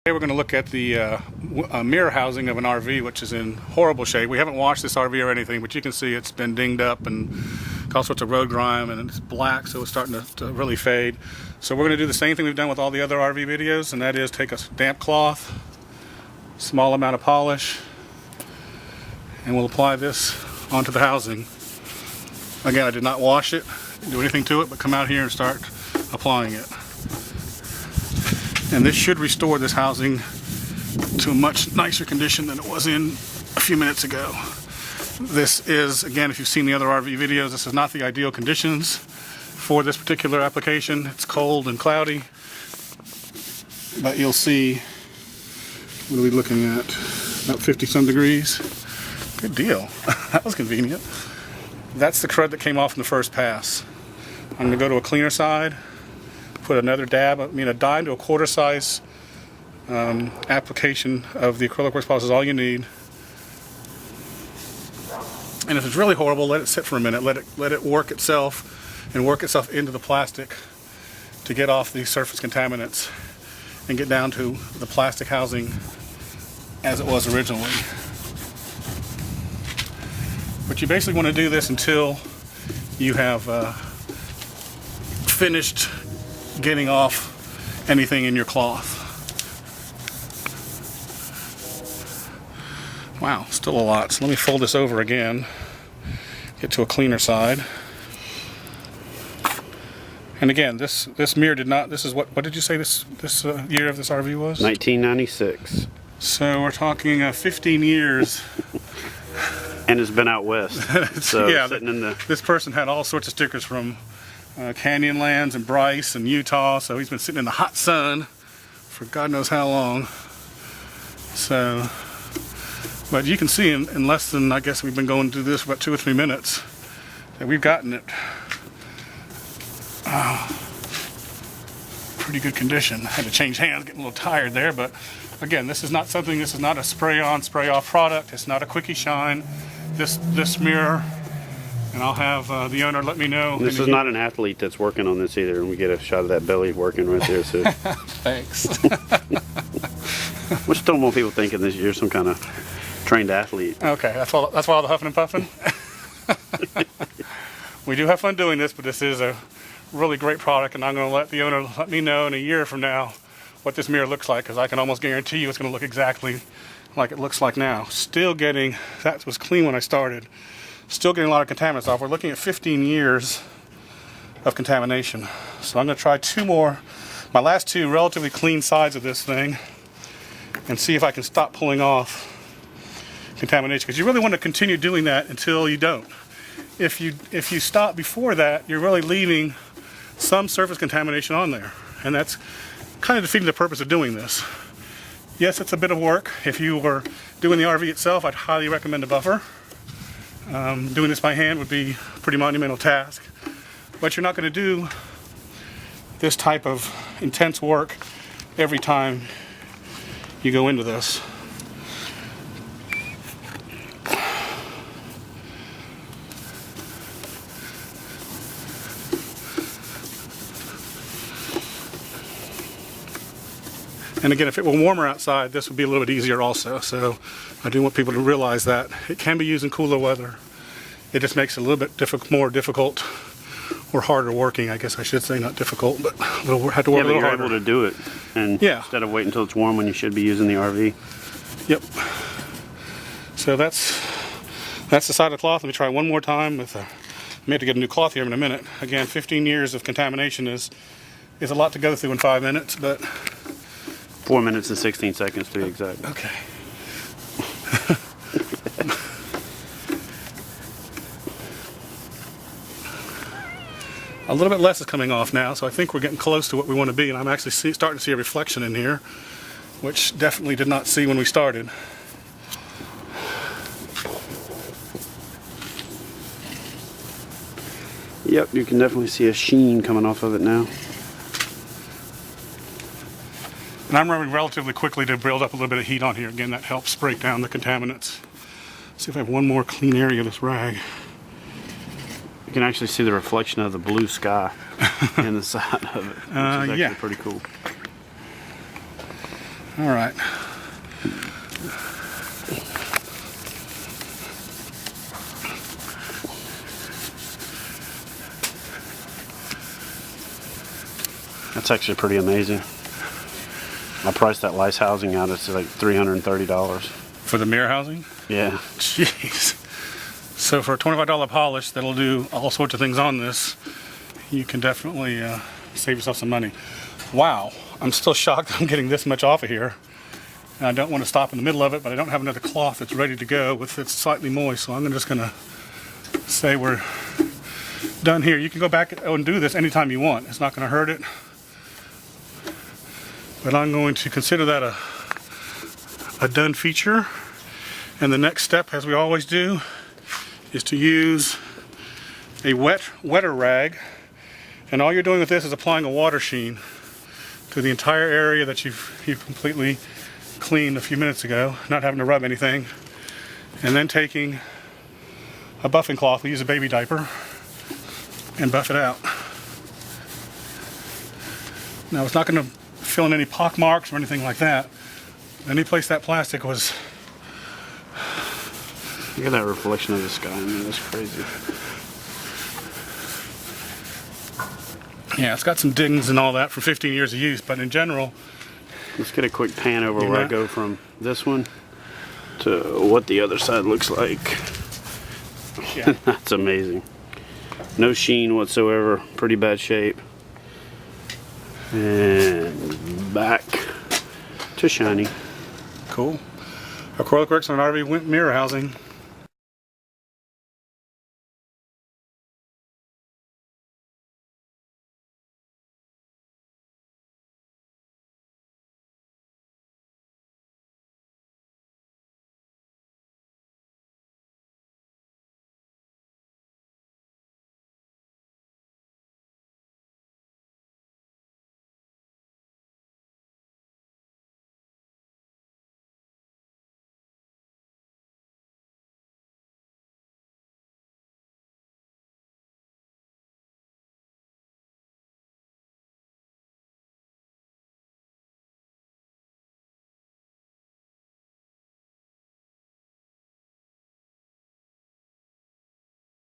Today we're going to look at the mirror housing of an RV, which is in horrible shape. We haven't washed this RV or anything, but you can see it's been dinged up and all sorts of road grime, and it's black, so it's starting to really fade. So we're going to do the same thing we've done with all the other RV videos, and that is take a damp cloth, small amount of polish, and we'll apply this onto the housing. Again, I did not wash it, didn't do anything to it, but come out here and start applying it. And this should restore this housing to a much nicer condition than it was in a few minutes ago. This is, again, if you've seen the other RV videos, this is not the ideal conditions for this particular application. It's cold and cloudy, but you'll see, what are we looking at? About 50 some degrees. Good deal. That was convenient. That's the crud that came off in the first pass. I'm gonna go to a cleaner side, put another dab, a dime to a quarter size application of the Acrylic-Werks Polish is all you need. And if it's really horrible, let it sit for a minute. Let it work itself and work itself into the plastic to get off the surface contaminants and get down to the plastic housing as it was originally. But you basically want to do this until you have finished getting off anything in your cloth. Wow, still a lot. So let me fold this over again, get to a cleaner side. And again, this mirror did not, this is what did you say this year of this RV was? 1996. So we're talking 15 years. And it's been out west. So yeah, sitting in the... This person had all sorts of stickers from Canyonlands and Bryce and Utah, so he's been sitting in the hot sun for God knows how long. So, but you can see in less than, I guess we've been going through this for about 2 or 3 minutes, that we've gotten it pretty good condition. I had to change hands, getting a little tired there, but again, this is not a spray on, spray off product. It's not a quickie shine. This mirror, and I'll have the owner let me know. This is not an athlete that's working on this either, and we get a shot of that belly working right there. So thanks. We just don't want people thinking that you're some kind of trained athlete. Okay, that's why all the huffing and puffing. We do have fun doing this, but this is a really great product, and I'm going to let the owner let me know in a year from now what this mirror looks like, because I can almost guarantee you it's going to look exactly like it looks like now. Still getting, that was clean when I started. Still getting a lot of contaminants off. We're looking at 15 years of contamination. So I'm going to try 2 more, my last 2 relatively clean sides of this thing, and see if I can stop pulling off contamination. Because you really want to continue doing that until you don't. If you stop before that, you're really leaving some surface contamination on there, and that's kind of defeating the purpose of doing this. Yes, it's a bit of work. If you were doing the RV itself, I'd highly recommend a buffer. Doing this by hand would be a pretty monumental task, but you're not going to do this type of intense work every time you go into this. And again, if it were warmer outside, this would be a little bit easier also. So I do want people to realize that it can be used in cooler weather. It just makes it a little bit more difficult or harder working, I guess I should say, not difficult, but we'll have to work a little harder. You're able to do it, and instead of waiting until it's warm when you should be using the RV. Yep. So that's the side of the cloth. Let me try one more time with I may have to get a new cloth here in a minute. Again, 15 years of contamination is a lot to go through in 5 minutes, but 4 minutes and 16 seconds to be exact. Okay. A little bit less is coming off now, so I think we're getting close to what we want to be, and I'm actually starting to see a reflection in here, which definitely did not see when we started. Yep, you can definitely see a sheen coming off of it now. And I'm running relatively quickly to build up a little bit of heat on here. Again, that helps break down the contaminants. See if I have one more clean area of this rag. You can actually see the reflection of the blue sky in the side of it, which is actually pretty cool. All right. That's actually pretty amazing. I priced that lice housing out. It's like $330. For the mirror housing? Yeah. Jeez. So for a $25 polish that'll do all sorts of things on this, you can definitely save yourself some money. Wow. I'm still shocked that I'm getting this much off of here. And I don't want to stop in the middle of it, but I don't have another cloth that's ready to go with it's slightly moist, so I'm just going to say we're done here. You can go back and do this anytime you want. It's not going to hurt it. But I'm going to consider that a done feature. And the next step, as we always do, is to use a wetter rag. And all you're doing with this is applying a water sheen to the entire area that you've completely cleaned a few minutes ago, not having to rub anything. And then taking a buffing cloth, we use a baby diaper, and buff it out. Now it's not going to fill in any pock marks or anything like that. Any place that plastic was. Look at that reflection of the sky. I mean, that's crazy. Yeah, it's got some dings and all that from 15 years of use, but in general. Let's get a quick pan over where I go from this one to what the other side looks like. Yeah. That's amazing. No sheen whatsoever. Pretty bad shape. And back to shiny. Cool. Acrylic-Werks on RV mirror housing.